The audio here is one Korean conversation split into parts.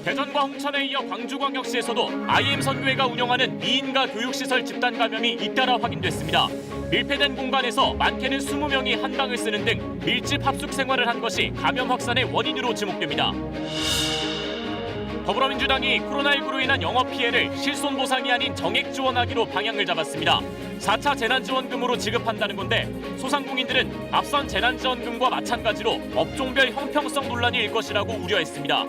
대전과 홍천에 이어 광주광역시에서도 IM 선교회가 운영하는 미인가 교육시설 집단 감염이 잇따라 확인됐습니다. 밀폐된 공간에서 많게는 20명이 한 방을 쓰는 등 밀집 합숙 생활을 한 것이 감염 확산의 원인으로 지목됩니다. 더불어민주당이 코로나19로 인한 영업 피해를 실손 보상이 아닌 정액 지원하기로 방향을 잡았습니다. 4차 재난지원금으로 지급한다는 건데 소상공인들은 앞선 재난지원금과 마찬가지로 업종별 형평성 논란이 일 것이라고 우려했습니다.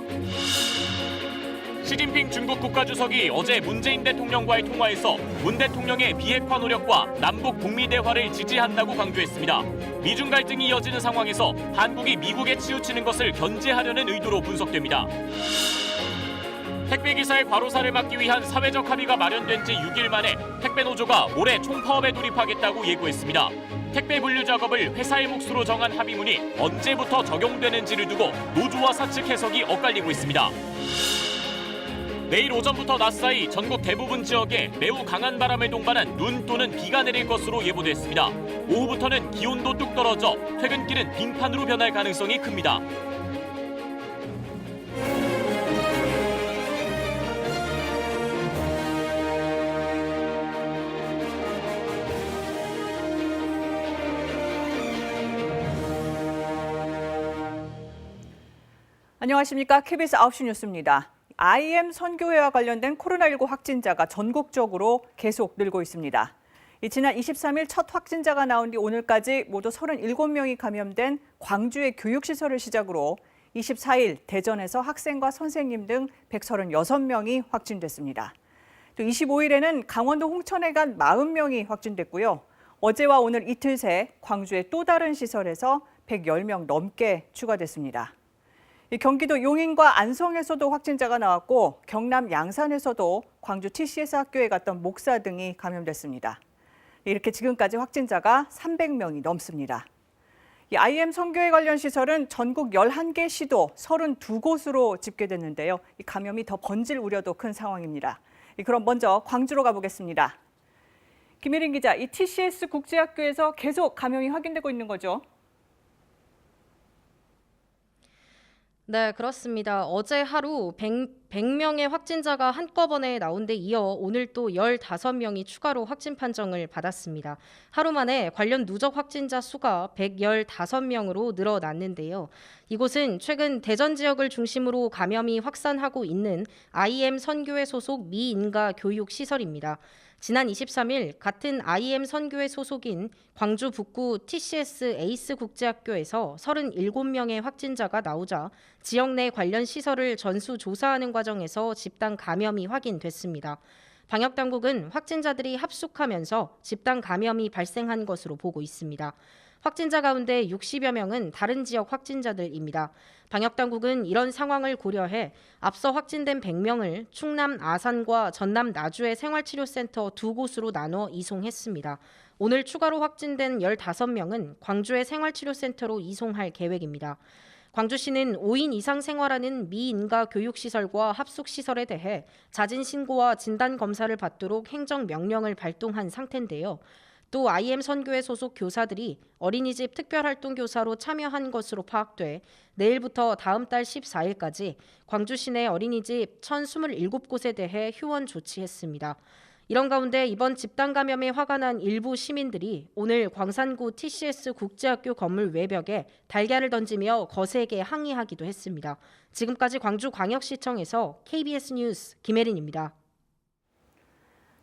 시진핑 중국 국가주석이 어제 문재인 대통령과의 통화에서 문 대통령의 비핵화 노력과 남북 북미 대화를 지지한다고 강조했습니다. 미중 갈등이 이어지는 상황에서 한국이 미국에 치우치는 것을 견제하려는 의도로 분석됩니다. 택배기사의 과로사를 막기 위한 사회적 합의가 마련된 지 6일 만에 택배노조가 올해 총파업에 돌입하겠다고 예고했습니다. 택배 분류 작업을 회사의 몫으로 정한 합의문이 언제부터 적용되는지를 두고 노조와 사측 해석이 엇갈리고 있습니다. 내일 오전부터 낮 사이 전국 대부분 지역에 매우 강한 바람을 동반한 눈 또는 비가 내릴 것으로 예보됐습니다. 오후부터는 기온도 뚝 떨어져 퇴근길은 빙판으로 변할 가능성이 큽니다. 안녕하십니까. KBS 9시 뉴스입니다. IM 선교회와 관련된 코로나19 확진자가 전국적으로 계속 늘고 있습니다. 지난 23일 첫 확진자가 나온 뒤 오늘까지 모두 37명이 감염된 광주의 교육시설을 시작으로 24일 대전에서 학생과 선생님 등 136명이 확진됐습니다. 또 25일에는 강원도 홍천에 간 40명이 확진됐고요. 어제와 오늘 이틀 새 광주의 또 다른 시설에서 110명 넘게 추가됐습니다. 경기도 용인과 안성에서도 확진자가 나왔고 경남 양산에서도 광주 TCS 학교에 갔던 목사 등이 감염됐습니다. 이렇게 지금까지 확진자가 300명이 넘습니다. IM 선교회 관련 시설은 전국 11개 시도 32곳으로 집계됐는데요. 감염이 더 번질 우려도 큰 상황입니다. 그럼 먼저 광주로 가보겠습니다. 김혜린 기자, 이 TCS 국제학교에서 계속 감염이 확인되고 있는 거죠? 네, 그렇습니다. 어제 하루 100명의 확진자가 한꺼번에 나온 데 이어 오늘 또 15명이 추가로 확진 판정을 받았습니다. 하루 만에 관련 누적 확진자 수가 115명으로 늘어났는데요. 이곳은 최근 대전 지역을 중심으로 감염이 확산하고 있는 IM 선교회 소속 미인가 교육시설입니다. 지난 23일 같은 IM 선교회 소속인 광주 북구 TCS 에이스 국제학교에서 37명의 확진자가 나오자 지역 내 관련 시설을 전수 조사하는 과정에서 집단 감염이 확인됐습니다. 방역당국은 확진자들이 합숙하면서 집단 감염이 발생한 것으로 보고 있습니다. 확진자 가운데 60여 명은 다른 지역 확진자들입니다. 방역당국은 이런 상황을 고려해 앞서 확진된 100명을 충남 아산과 전남 나주의 생활치료센터 두 곳으로 나눠 이송했습니다. 오늘 추가로 확진된 15명은 광주의 생활치료센터로 이송할 계획입니다. 광주시는 5인 이상 생활하는 미인가 교육시설과 합숙시설에 대해 자진 신고와 진단검사를 받도록 행정명령을 발동한 상태인데요. 또 IM 선교회 소속 교사들이 어린이집 특별활동교사로 참여한 것으로 파악돼 내일부터 다음 달 14일까지 광주 시내 어린이집 1,027곳에 대해 휴원 조치했습니다. 이런 가운데 이번 집단 감염에 화가 난 일부 시민들이 오늘 광산구 TCS 국제학교 건물 외벽에 달걀을 던지며 거세게 항의하기도 했습니다. 지금까지 광주광역시청에서 KBS 뉴스 김혜린입니다.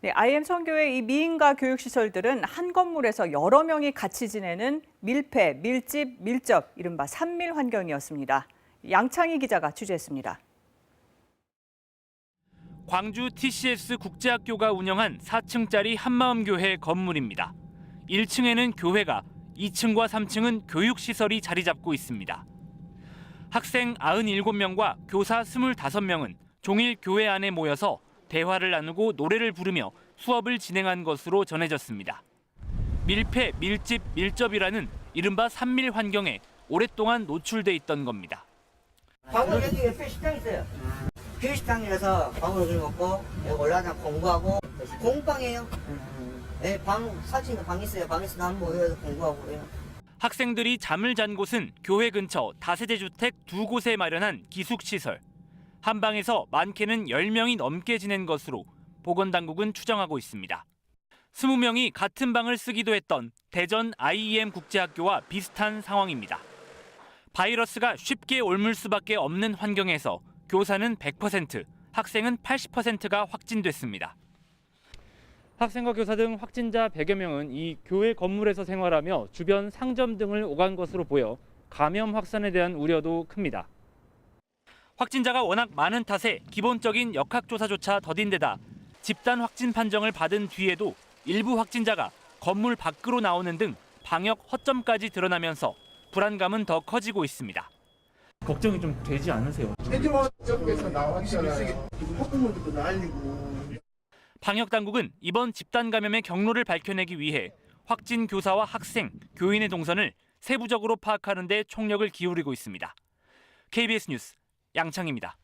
네, IM 선교회 이 미인가 교육시설들은 한 건물에서 여러 명이 같이 지내는 밀폐, 밀집, 밀접, 이른바 산밀 환경이었습니다. 양창희 기자가 취재했습니다. 광주 TCS 국제학교가 운영한 4층짜리 한마음교회 건물입니다. 1층에는 교회가, 2층과 3층은 교육시설이 자리 잡고 있습니다. 학생 97명과 교사 25명은 종일 교회 안에 모여서 대화를 나누고 노래를 부르며 수업을 진행한 것으로 전해졌습니다. 밀폐, 밀집, 밀접이라는 이른바 산밀 환경에 오랫동안 노출돼 있던 겁니다. 방으로 여기 옆에 식당 있어요. 교육식당이라서 방으로 술 먹고 여기 올라가서 공부하고 공방이에요. 네, 방 4층에 방 있어요. 방에서 한번 모여서 공부하고 그래요. 학생들이 잠을 잔 곳은 교회 근처 다세대 주택 2곳에 마련한 기숙시설. 한 방에서 많게는 10명이 넘게 지낸 것으로 보건당국은 추정하고 있습니다. 20명이 같은 방을 쓰기도 했던 대전 IEM 국제학교와 비슷한 상황입니다. 바이러스가 쉽게 옮을 수밖에 없는 환경에서 교사는 100%, 학생은 80%가 확진됐습니다. 학생과 교사 등 확진자 100여 명은 이 교회 건물에서 생활하며 주변 상점 등을 오간 것으로 보여 감염 확산에 대한 우려도 큽니다. 확진자가 워낙 많은 탓에 기본적인 역학조사조차 더딘 데다 집단 확진 판정을 받은 뒤에도 일부 확진자가 건물 밖으로 나오는 등 방역 허점까지 드러나면서 불안감은 더 커지고 있습니다. 걱정이 좀 되지 않으세요? 대중학교에서 나왔잖아요. 학부모들도 난리고. 방역 당국은 이번 집단 감염의 경로를 밝혀내기 위해 확진 교사와 학생, 교인의 동선을 세부적으로 파악하는 데 총력을 기울이고 있습니다. KBS 뉴스 양창입니다.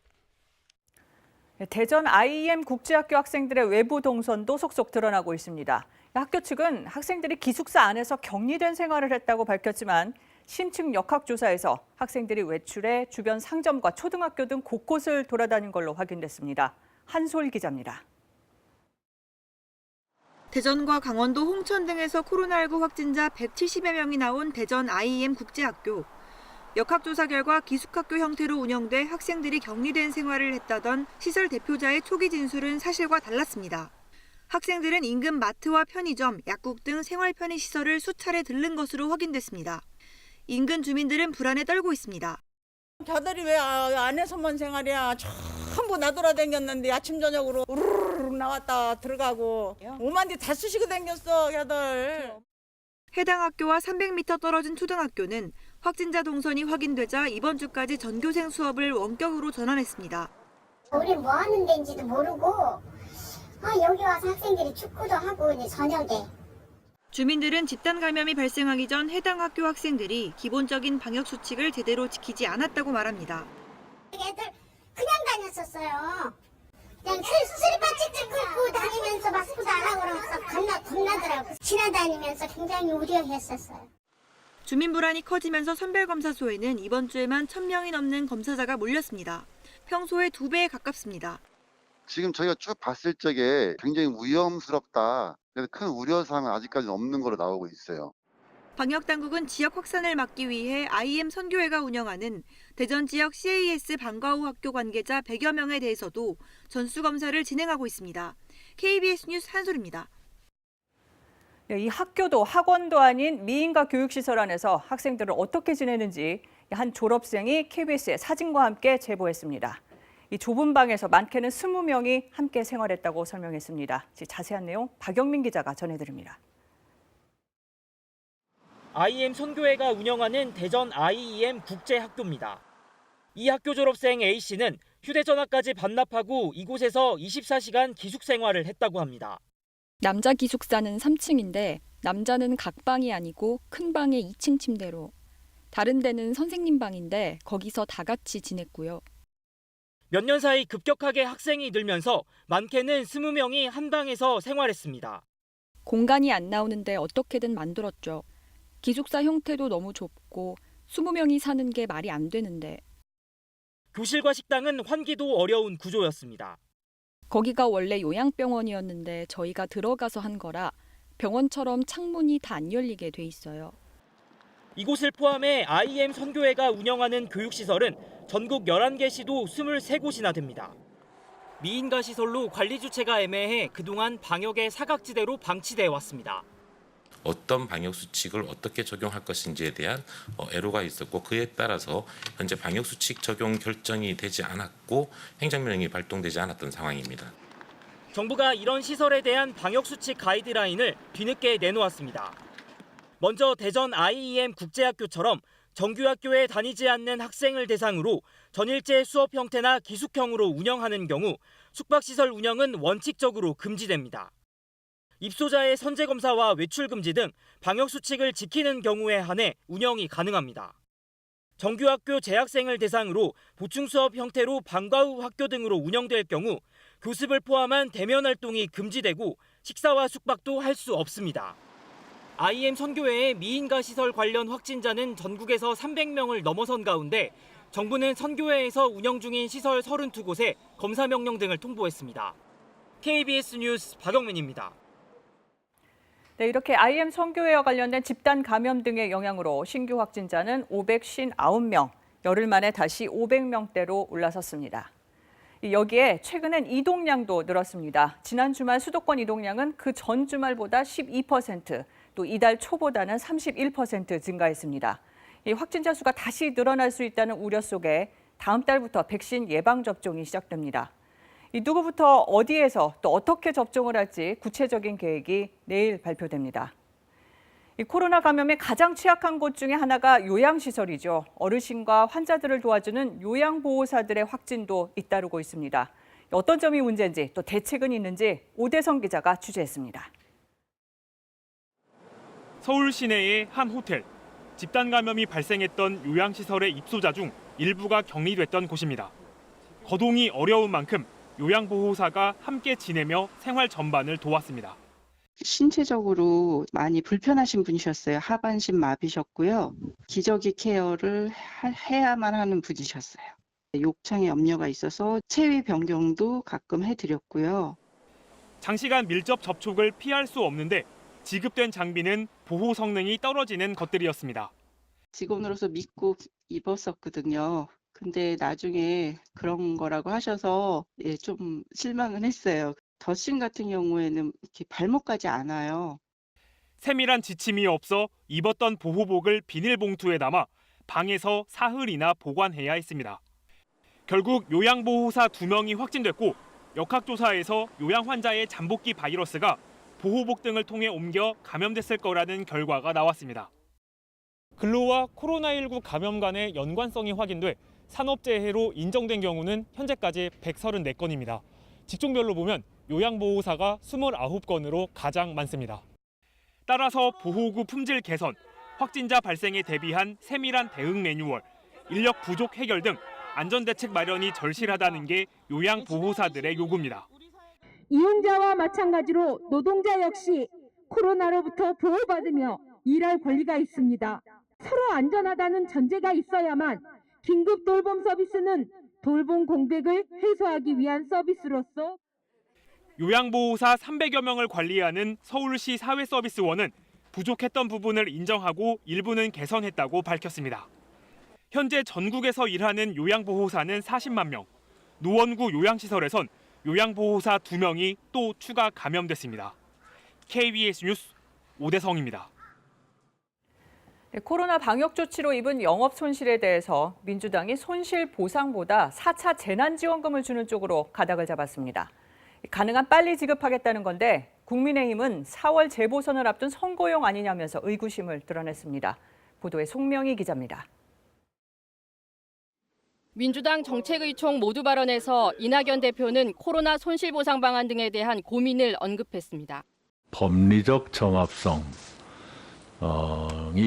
대전 IEM 국제학교 학생들의 외부 동선도 속속 드러나고 있습니다. 학교 측은 학생들이 기숙사 안에서 격리된 생활을 했다고 밝혔지만 심층 역학조사에서 학생들이 외출해 주변 상점과 초등학교 등 곳곳을 돌아다닌 걸로 확인됐습니다. 한솔 기자입니다. 대전과 강원도 홍천 등에서 코로나19 확진자 170여 명이 나온 대전 IEM 국제학교. 역학조사 결과 기숙학교 형태로 운영돼 학생들이 격리된 생활을 했다던 시설 대표자의 초기 진술은 사실과 달랐습니다. 학생들은 인근 마트와 편의점, 약국 등 생활 편의시설을 수차례 들른 것으로 확인됐습니다. 인근 주민들은 불안에 떨고 있습니다. 저들이 왜 안에서만 생활이야. 전부 나돌아다녔는데 아침 저녁으로 우르르 나왔다 들어가고 오만 디 다 쑤시고 다녔어 걔들. 해당 학교와 300m 떨어진 초등학교는 확진자 동선이 확인되자 이번 주까지 전교생 수업을 원격으로 전환했습니다. 우리 뭐 하는 데인지도 모르고 여기 와서 학생들이 축구도 하고 이제 저녁에. 주민들은 집단 감염이 발생하기 전 해당 학교 학생들이 기본적인 방역 수칙을 제대로 지키지 않았다고 말합니다. 애들 그냥 다녔었어요. 그냥 수리바 찌찌 긁고 다니면서 마스크도 안 하고 그러면서 겁나더라고요. 지나다니면서 굉장히 우려했었어요. 주민 불안이 커지면서 선별검사소에는 이번 주에만 1,000명이 넘는 검사자가 몰렸습니다. 평소의 2배에 가깝습니다. 지금 저희가 쭉 봤을 적에 굉장히 위험스럽다. 그래서 큰 우려사항은 아직까지는 없는 걸로 나오고 있어요. 방역당국은 지역 확산을 막기 위해 IEM 선교회가 운영하는 대전 지역 CAS 방과후 학교 관계자 100여 명에 대해서도 전수검사를 진행하고 있습니다. KBS 뉴스 한솔입니다. 이 학교도 학원도 아닌 미인가 교육시설 안에서 학생들을 어떻게 지내는지 한 졸업생이 KBS에 사진과 함께 제보했습니다. 이 좁은 방에서 많게는 20명이 함께 생활했다고 설명했습니다. 자세한 내용 박영민 기자가 전해드립니다. IEM 선교회가 운영하는 대전 IEM 국제학교입니다. 이 학교 졸업생 A씨는 휴대전화까지 반납하고 이곳에서 24시간 기숙생활을 했다고 합니다. 남자 기숙사는 3층인데 남자는 각 방이 아니고 큰 방에 2층 침대로, 다른 데는 선생님 방인데 거기서 다 같이 지냈고요. 몇 년 사이 급격하게 학생이 늘면서 많게는 20명이 한 방에서 생활했습니다. 공간이 안 나오는데 어떻게든 만들었죠. 기숙사 형태도 너무 좁고 20명이 사는 게 말이 안 되는데. 교실과 식당은 환기도 어려운 구조였습니다. 거기가 원래 요양병원이었는데 저희가 들어가서 한 거라 병원처럼 창문이 다 안 열리게 돼 있어요. 이곳을 포함해 IEM 선교회가 운영하는 교육시설은 전국 11개 시도 23곳이나 됩니다. 미인가 시설로 관리 주체가 애매해 그동안 방역의 사각지대로 방치돼 왔습니다. 어떤 방역 수칙을 어떻게 적용할 것인지에 대한 애로가 있었고 그에 따라서 현재 방역 수칙 적용 결정이 되지 않았고 행정명령이 발동되지 않았던 상황입니다. 정부가 이런 시설에 대한 방역 수칙 가이드라인을 뒤늦게 내놓았습니다. 먼저 대전 IEM 국제학교처럼 정규학교에 다니지 않는 학생을 대상으로 전일제 수업 형태나 기숙형으로 운영하는 경우 숙박시설 운영은 원칙적으로 금지됩니다. 입소자의 선제검사와 외출금지 등 방역수칙을 지키는 경우에 한해 운영이 가능합니다. 정규학교 재학생을 대상으로 보충수업 형태로 방과후 학교 등으로 운영될 경우 교습을 포함한 대면 활동이 금지되고 식사와 숙박도 할 수 없습니다. IEM 선교회의 미인가 시설 관련 확진자는 전국에서 300명을 넘어선 가운데 정부는 선교회에서 운영 중인 시설 32곳에 검사 명령 등을 통보했습니다. KBS 뉴스 박영민입니다. 네, 이렇게 IM 선교회와 관련된 집단 감염 등의 영향으로 신규 확진자는 559명, 열흘 만에 다시 500명대로 올라섰습니다. 여기에 최근엔 이동량도 늘었습니다. 지난 주말 수도권 이동량은 그 전 주말보다 12%, 또 이달 초보다는 31% 증가했습니다. 이 확진자 수가 다시 늘어날 수 있다는 우려 속에 다음 달부터 백신 예방 접종이 시작됩니다. 누구부터 어디에서 또 어떻게 접종을 할지 구체적인 계획이 내일 발표됩니다. 코로나 감염에 가장 취약한 곳 중에 하나가 요양시설이죠. 어르신과 환자들을 도와주는 요양보호사들의 확진도 잇따르고 있습니다. 어떤 점이 문제인지 또 대책은 있는지 오대성 기자가 취재했습니다. 서울 시내의 한 호텔. 집단 감염이 발생했던 요양시설의 입소자 중 일부가 격리됐던 곳입니다. 거동이 어려운 만큼 요양보호사가 함께 지내며 생활 전반을 도왔습니다. 신체적으로 많이 불편하신 분이셨어요. 하반신 마비셨고요. 기저귀 케어를 해야만 하는 분이셨어요. 욕창에 염려가 있어서 체위 변경도 가끔 해드렸고요. 장시간 밀접 접촉을 피할 수 없는데 지급된 장비는 보호 성능이 떨어지는 것들이었습니다. 직원으로서 믿고 입었었거든요. 근데 나중에 그런 거라고 하셔서 좀 실망은 했어요. 더신 같은 경우에는 이렇게 발목까지 안 와요. 세밀한 지침이 없어 입었던 보호복을 비닐봉투에 담아 방에서 사흘이나 보관해야 했습니다. 결국 요양보호사 2명이 확진됐고 역학조사에서 요양 환자의 잠복기 바이러스가 보호복 등을 통해 옮겨 감염됐을 거라는 결과가 나왔습니다. 근로와 코로나19 감염 간의 연관성이 확인돼 산업재해로 인정된 경우는 현재까지 134건입니다. 직종별로 보면 요양보호사가 29건으로 가장 많습니다. 따라서 보호구 품질 개선, 확진자 발생에 대비한 세밀한 대응 매뉴얼, 인력 부족 해결 등 안전대책 마련이 절실하다는 게 요양보호사들의 요구입니다. 이용자와 마찬가지로 노동자 역시 코로나로부터 보호받으며 일할 권리가 있습니다. 서로 안전하다는 전제가 있어야만 긴급 돌봄 서비스는 돌봄 공백을 해소하기 위한 서비스로서 요양보호사 300여 명을 관리하는 서울시 사회서비스원은 부족했던 부분을 인정하고 일부는 개선했다고 밝혔습니다. 현재 전국에서 일하는 요양보호사는 40만 명, 노원구 요양시설에선 요양보호사 2명이 또 추가 감염됐습니다. KBS 뉴스 오대성입니다. 코로나 방역 조치로 입은 영업 손실에 대해서 민주당이 손실 보상보다 4차 재난지원금을 주는 쪽으로 가닥을 잡았습니다. 가능한 빨리 지급하겠다는 건데 국민의힘은 4월 재보선을 앞둔 선거용 아니냐면서 의구심을 드러냈습니다. 보도에 송명희 기자입니다. 민주당 정책의총 모두 발언에서 이낙연 대표는 코로나 손실보상 방안 등에 대한 고민을 언급했습니다. 법리적 정합성이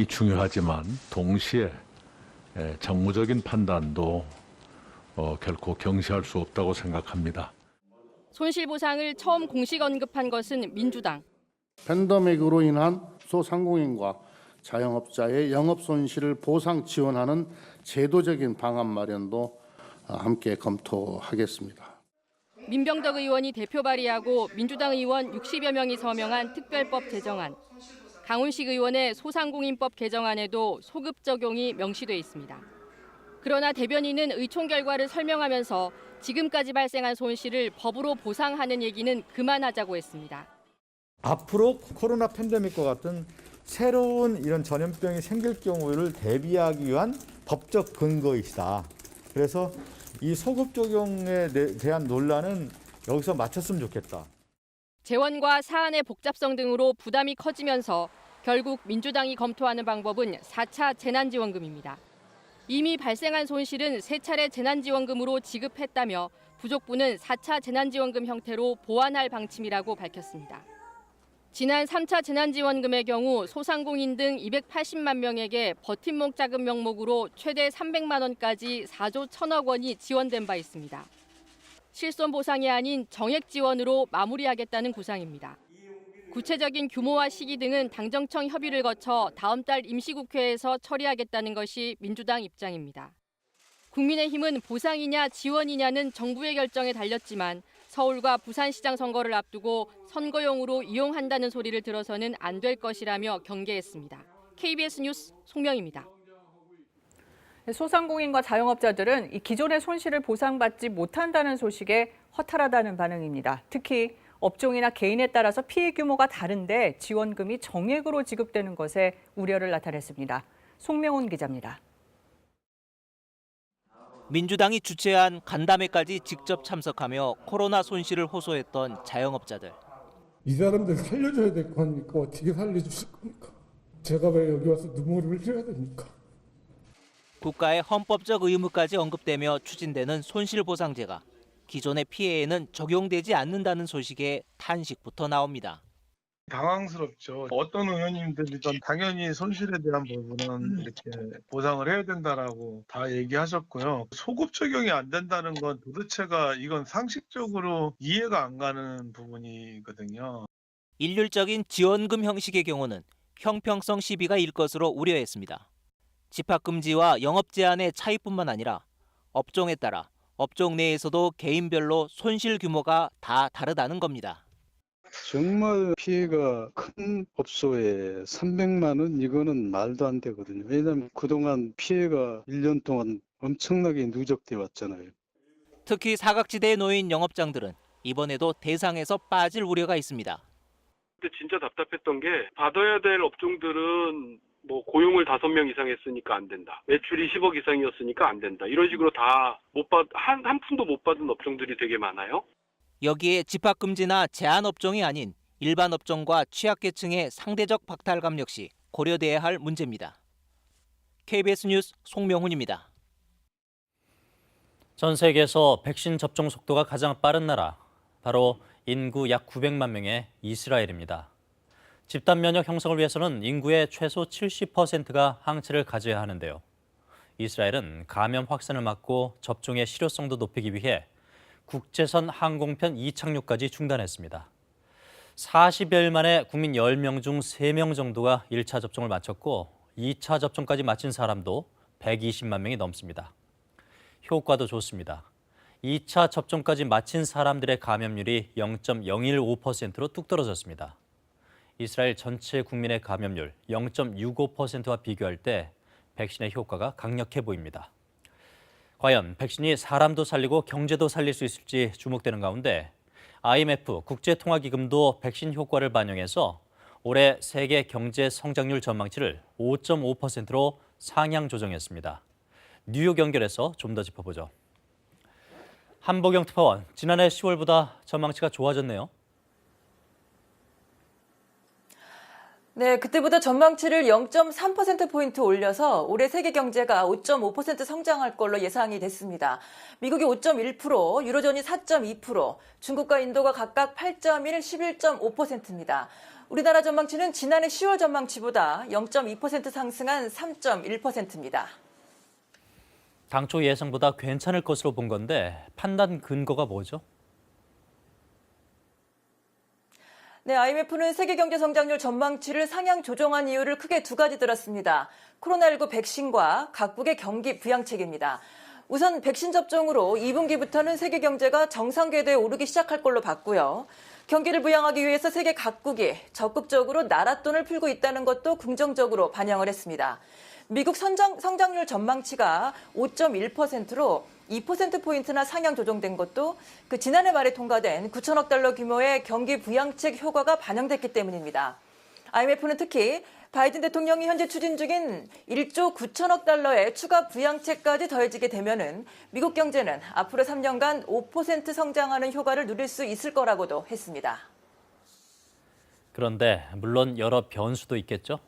중요하지만 동시에 정무적인 판단도 결코 경시할 수 없다고 생각합니다. 손실보상을 처음 공식 언급한 것은 민주당. 팬데믹으로 인한 소상공인과 자영업자의 영업 손실을 보상 지원하는 제도적인 방안 마련도 함께 검토하겠습니다. 민병덕 의원이 대표 발의하고 민주당 의원 60여 명이 서명한 특별법 제정안. 강훈식 의원의 소상공인법 개정안에도 소급 적용이 명시돼 있습니다. 그러나 대변인은 의총 결과를 설명하면서 지금까지 발생한 손실을 법으로 보상하는 얘기는 그만하자고 했습니다. 앞으로 코로나 팬데믹과 같은 새로운 이런 전염병이 생길 경우를 대비하기 위한 법적 근거이다. 그래서 이 소급 적용에 대한 논란은 여기서 마쳤으면 좋겠다. 재원과 사안의 복잡성 등으로 부담이 커지면서 결국 민주당이 검토하는 방법은 4차 재난지원금입니다. 이미 발생한 손실은 3차례 재난지원금으로 지급했다며 부족분은 4차 재난지원금 형태로 보완할 방침이라고 밝혔습니다. 지난 3차 재난지원금의 경우 소상공인 등 280만 명에게 버팀목 자금 명목으로 최대 300만 원까지 4조 1천억 원이 지원된 바 있습니다. 실손 보상이 아닌 정액 지원으로 마무리하겠다는 구상입니다. 구체적인 규모와 시기 등은 당정청 협의를 거쳐 다음 달 임시국회에서 처리하겠다는 것이 민주당 입장입니다. 국민의힘은 보상이냐 지원이냐는 정부의 결정에 달렸지만 서울과 부산시장 선거를 앞두고 선거용으로 이용한다는 소리를 들어서는 안 될 것이라며 경계했습니다. KBS 뉴스 송명입니다. 소상공인과 자영업자들은 이 기존의 손실을 보상받지 못한다는 소식에 허탈하다는 반응입니다. 특히 업종이나 개인에 따라서 피해 규모가 다른데 지원금이 정액으로 지급되는 것에 우려를 나타냈습니다. 송명훈 기자입니다. 민주당이 주최한 간담회까지 직접 참석하며 코로나 손실을 호소했던 자영업자들. 이 사람들 살려줘야 될 거 아닙니까? 어떻게 살려주실 겁니까? 제가 왜 여기 와서 눈물을 흘려야 됩니까? 국가의 헌법적 의무까지 언급되며 추진되는 손실보상제가 기존의 피해에는 적용되지 않는다는 소식에 탄식부터 나옵니다. 당황스럽죠. 어떤 의원님들이든 당연히 손실에 대한 부분은 이렇게 보상을 해야 된다라고 다 얘기하셨고요. 소급 적용이 안 된다는 건 도대체가 이건 상식적으로 이해가 안 가는 부분이거든요. 일률적인 지원금 형식의 경우는 형평성 시비가 일 것으로 우려했습니다. 집합금지와 영업 제한의 차이뿐만 아니라 업종에 따라 업종 내에서도 개인별로 손실 규모가 다 다르다는 겁니다. 정말 피해가 큰 업소에 300만 원 이거는 말도 안 되거든요. 왜냐하면 그동안 피해가 1년 동안 엄청나게 누적돼 왔잖아요. 특히 사각지대에 놓인 영업장들은 이번에도 대상에서 빠질 우려가 있습니다. 진짜 답답했던 게 받아야 될 업종들은 뭐 고용을 5명 이상 했으니까 안 된다. 매출이 10억 이상이었으니까 안 된다. 이런 식으로 다 한 푼도 못 받은 업종들이 되게 많아요. 여기에 집합금지나 제한 업종이 아닌 일반 업종과 취약계층의 상대적 박탈감 역시 고려돼야 할 문제입니다. KBS 뉴스 송명훈입니다. 전 세계에서 백신 접종 속도가 가장 빠른 나라, 바로 인구 약 900만 명의 이스라엘입니다. 집단 면역 형성을 위해서는 인구의 최소 70%가 항체를 가져야 하는데요. 이스라엘은 감염 확산을 막고 접종의 실효성도 높이기 위해 국제선 항공편 이착륙까지 중단했습니다. 40여일 만에 국민 10명 중 3명 정도가 1차 접종을 마쳤고 2차 접종까지 마친 사람도 120만 명이 넘습니다. 효과도 좋습니다. 2차 접종까지 마친 사람들의 감염률이 0.015%로 뚝 떨어졌습니다. 이스라엘 전체 국민의 감염률 0.65%와 비교할 때 백신의 효과가 강력해 보입니다. 과연 백신이 사람도 살리고 경제도 살릴 수 있을지 주목되는 가운데 IMF 국제통화기금도 백신 효과를 반영해서 올해 세계 경제 성장률 전망치를 5.5%로 상향 조정했습니다. 뉴욕 연결해서 좀 더 짚어보죠. 한보경 특파원, 지난해 10월보다 전망치가 좋아졌네요. 네, 그때보다 전망치를 0.3%포인트 올려서 올해 세계 경제가 5.5% 성장할 걸로 예상이 됐습니다. 미국이 5.1%, 유로존이 4.2%, 중국과 인도가 각각 8.1, 11.5%입니다. 우리나라 전망치는 지난해 10월 전망치보다 0.2% 상승한 3.1%입니다. 당초 예상보다 괜찮을 것으로 본 건데 판단 근거가 뭐죠? 네, IMF는 세계 경제 성장률 전망치를 상향 조정한 이유를 크게 두 가지 들었습니다. 코로나19 백신과 각국의 경기 부양책입니다. 우선 백신 접종으로 2분기부터는 세계 경제가 정상 궤도에 오르기 시작할 걸로 봤고요. 경기를 부양하기 위해서 세계 각국이 적극적으로 나랏돈을 풀고 있다는 것도 긍정적으로 반영을 했습니다. 미국 성장률 전망치가 5.1%로 2%포인트나 상향 조정된 것도 그 지난해 말에 통과된 9천억 달러 규모의 경기 부양책 효과가 반영됐기 때문입니다. IMF는 특히 바이든 대통령이 현재 추진 중인 1조 9천억 달러의 추가 부양책까지 더해지게 되면은 미국 경제는 앞으로 3년간 5% 성장하는 효과를 누릴 수 있을 거라고도 했습니다. 그런데 물론 여러 변수도 있겠죠?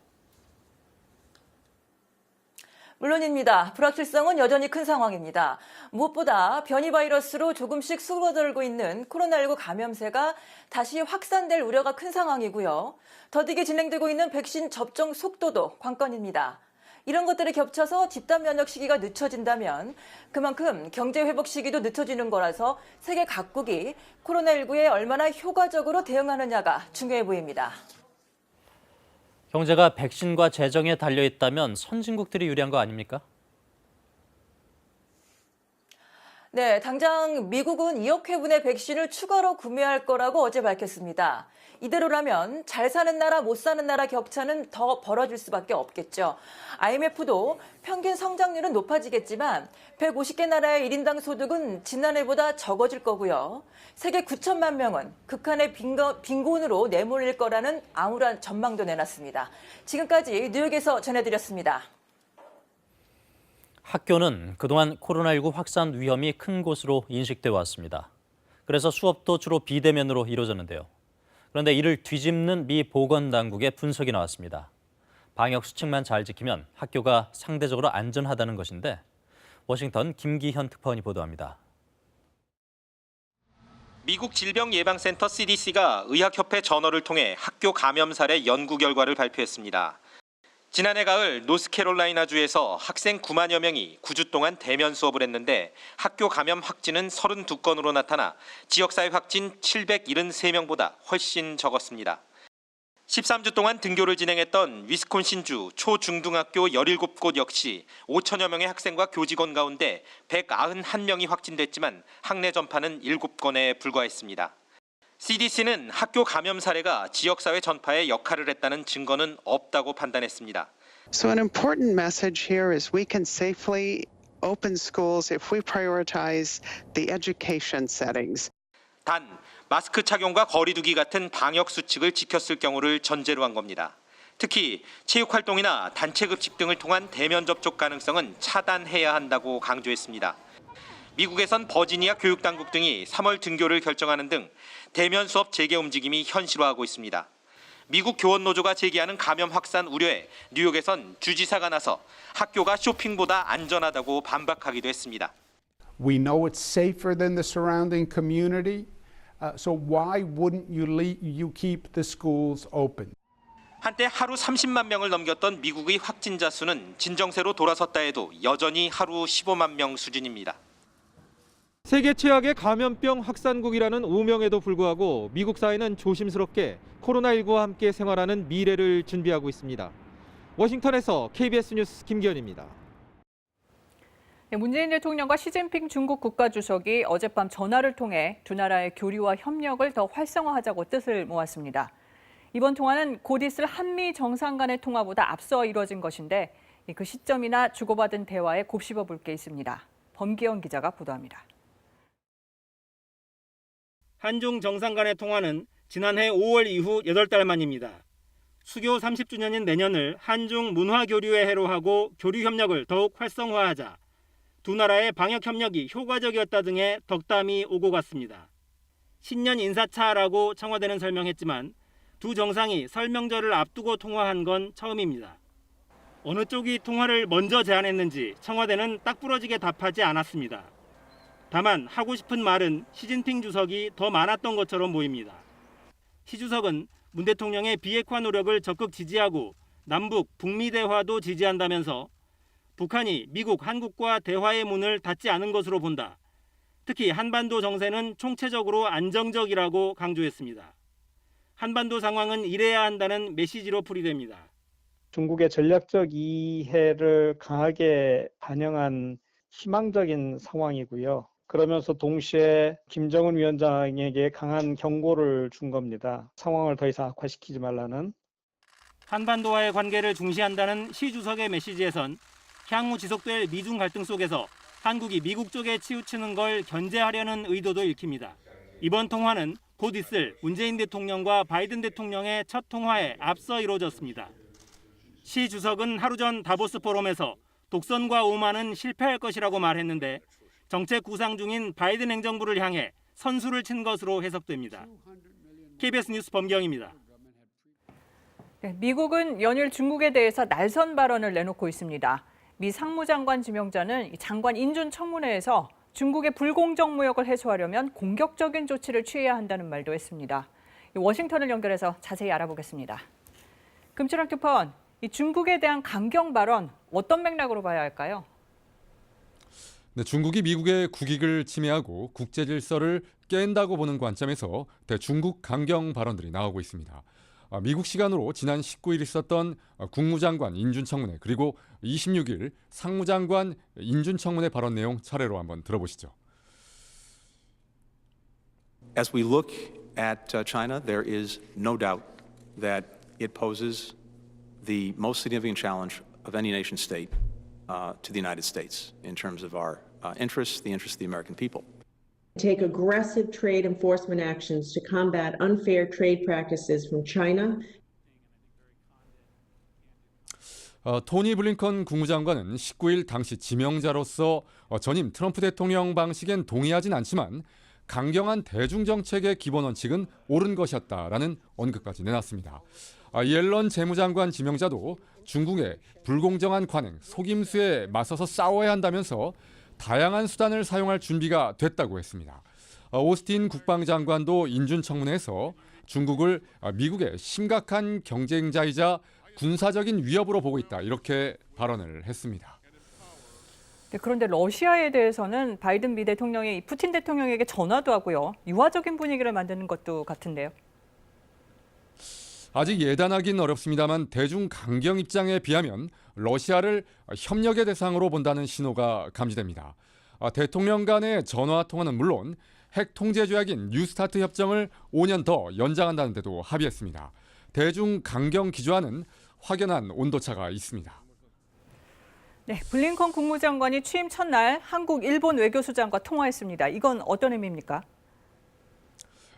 물론입니다. 불확실성은 여전히 큰 상황입니다. 무엇보다 변이 바이러스로 조금씩 수그러들고 있는 코로나19 감염세가 다시 확산될 우려가 큰 상황이고요. 더디게 진행되고 있는 백신 접종 속도도 관건입니다. 이런 것들이 겹쳐서 집단 면역 시기가 늦춰진다면 그만큼 경제 회복 시기도 늦춰지는 거라서 세계 각국이 코로나19에 얼마나 효과적으로 대응하느냐가 중요해 보입니다. 경제가 백신과 재정에 달려있다면 선진국들이 유리한 거 아닙니까? 네, 당장 미국은 2억 회분의 백신을 추가로 구매할 거라고 어제 밝혔습니다. 이대로라면 잘 사는 나라, 못 사는 나라 격차는 더 벌어질 수밖에 없겠죠. IMF도 평균 성장률은 높아지겠지만 150개 나라의 1인당 소득은 지난해보다 적어질 거고요. 세계 9천만 명은 극한의 빈곤으로 내몰릴 거라는 암울한 전망도 내놨습니다. 지금까지 뉴욕에서 전해드렸습니다. 학교는 그동안 코로나19 확산 위험이 큰 곳으로 인식돼 왔습니다. 그래서 수업도 주로 비대면으로 이루어졌는데요. 그런데 이를 뒤집는 미 보건당국의 분석이 나왔습니다. 방역 수칙만 잘 지키면 학교가 상대적으로 안전하다는 것인데 워싱턴 김기현 특파원이 보도합니다. 미국 질병예방센터 CDC가 의학협회 저널을 통해 학교 감염 사례 연구 결과를 발표했습니다. 지난해 가을 노스캐롤라이나주에서 학생 9만여 명이 9주 동안 대면 수업을 했는데 학교 감염 확진은 32건으로 나타나 지역사회 확진 773명보다 훨씬 적었습니다. 13주 동안 등교를 진행했던 위스콘신주 초중등학교 17곳 역시 5천여 명의 학생과 교직원 가운데 191명이 확진됐지만 학내 전파는 7건에 불과했습니다. CDC는 학교 감염 사례가 지역사회 전파에 역할을 했다는 증거는 없다고 판단했습니다. So an important message here is we can safely open schools if we prioritize the education settings. 단, 마스크 착용과 거리 두기 같은 방역 수칙을 지켰을 경우를 전제로 한 겁니다. 특히 체육활동이나 단체 급식 등을 통한 대면 접촉 가능성은 차단해야 한다고 강조했습니다. 미국에선 버지니아 교육당국 등이 3월 등교를 결정하는 등 대면 수업 재개 움직임이 현실화하고 있습니다. 미국 교원노조가 제기하는 감염 확산 우려에 뉴욕에선 주지사가 나서 학교가 쇼핑보다 안전하다고 반박하기도 했습니다. We know it's safer than the surrounding community, so why wouldn't you keep the schools open? 한때 하루 30만 명을 넘겼던 미국의 확진자 수는 진정세로 돌아섰다 해도 여전히 하루 15만 명 수준입니다. 세계 최악의 감염병 확산국이라는 오명에도 불구하고 미국 사회는 조심스럽게 코로나19와 함께 생활하는 미래를 준비하고 있습니다. 워싱턴에서 KBS 뉴스 김기현입니다. 문재인 대통령과 시진핑 중국 국가주석이 어젯밤 전화를 통해 두 나라의 교류와 협력을 더 활성화하자고 뜻을 모았습니다. 이번 통화는 곧 있을 한미 정상 간의 통화보다 앞서 이루어진 것인데 그 시점이나 주고받은 대화에 곱씹어 볼 게 있습니다. 범기영 기자가 보도합니다. 한중 정상 간의 통화는 지난해 5월 이후 8달 만입니다. 수교 30주년인 내년을 한중 문화교류의 해로 하고 교류 협력을 더욱 활성화하자 두 나라의 방역 협력이 효과적이었다 등의 덕담이 오고 갔습니다. 신년 인사차라고 청와대는 설명했지만 두 정상이 설명절을 앞두고 통화한 건 처음입니다. 어느 쪽이 통화를 먼저 제안했는지 청와대는 딱 부러지게 답하지 않았습니다. 다만 하고 싶은 말은 시진핑 주석이 더 많았던 것처럼 보입니다. 시 주석은 문 대통령의 비핵화 노력을 적극 지지하고 남북, 북미 대화도 지지한다면서 북한이 미국, 한국과 대화의 문을 닫지 않은 것으로 본다. 특히 한반도 정세는 총체적으로 안정적이라고 강조했습니다. 한반도 상황은 이래야 한다는 메시지로 풀이됩니다. 중국의 전략적 이해를 강하게 반영한 희망적인 상황이고요. 그러면서 동시에 김정은 위원장에게 강한 경고를 준 겁니다. 상황을 더 이상 악화시키지 말라는. 한반도와의 관계를 중시한다는 시 주석의 메시지에선 향후 지속될 미중 갈등 속에서 한국이 미국 쪽에 치우치는 걸 견제하려는 의도도 읽힙니다. 이번 통화는 곧 있을 문재인 대통령과 바이든 대통령의 첫 통화에 앞서 이루어졌습니다. 시 주석은 하루 전 다보스 포럼에서 독선과 오만은 실패할 것이라고 말했는데 정책 구상 중인 바이든 행정부를 향해 선수를 친 것으로 해석됩니다. KBS 뉴스 범경입니다. 미국은 연일 중국에 대해서 날선 발언을 내놓고 있습니다. 미 상무장관 지명자는 장관 인준 청문회에서 중국의 불공정 무역을 해소하려면 공격적인 조치를 취해야 한다는 말도 했습니다. 워싱턴을 연결해서 자세히 알아보겠습니다. 금철학 특파원, 이 중국에 대한 강경 발언 어떤 맥락으로 봐야 할까요? 네, 중국이 미국의 국익을 침해하고 국제 질서를 깬다고 보는 관점에서 대중국 강경 발언들이 나오고 있습니다. 미국 시간으로 지난 19일 있었던 국무장관 인준청문회 그리고 26일 상무장관 인준청문회 발언 내용 차례로 한번 들어보시죠. As we look at China, there is no doubt that it poses the most significant challenge of any nation state to the United States in terms of our interests, the interests of the American people. Take aggressive trade enforcement actions to combat unfair trade practices from China. 토니 블링컨 국무장관은 19일 당시 지명자로서 전임 트럼프 대통령 방식엔 동의하진 않지만 강경한 대중정책의 기본 원칙은 옳은 것이었다라는 언급까지 내놨습니다. 옐런 재무장관 지명자도 중국의 불공정한 관행, 속임수에 맞서서 싸워야 한다면서 다양한 수단을 사용할 준비가 됐다고 했습니다. 오스틴 국방장관도 인준청문회에서 중국을 미국의 심각한 경쟁자이자 군사적인 위협으로 보고 있다 이렇게 발언을 했습니다. 네, 그런데 러시아에 대해서는 바이든 미 대통령이 푸틴 대통령에게 전화도 하고요. 유화적인 분위기를 만드는 것도 같은데요. 아직 예단하기는 어렵습니다만 대중 강경 입장에 비하면 러시아를 협력의 대상으로 본다는 신호가 감지됩니다. 대통령 간의 전화 통화는 물론 핵 통제 조약인 뉴스타트 협정을 5년 더 연장한다는 데도 합의했습니다. 대중 강경 기조와는 확연한 온도차가 있습니다. 네, 블링컨 국무장관이 취임 첫날 한국, 일본 외교수장과 통화했습니다. 이건 어떤 의미입니까?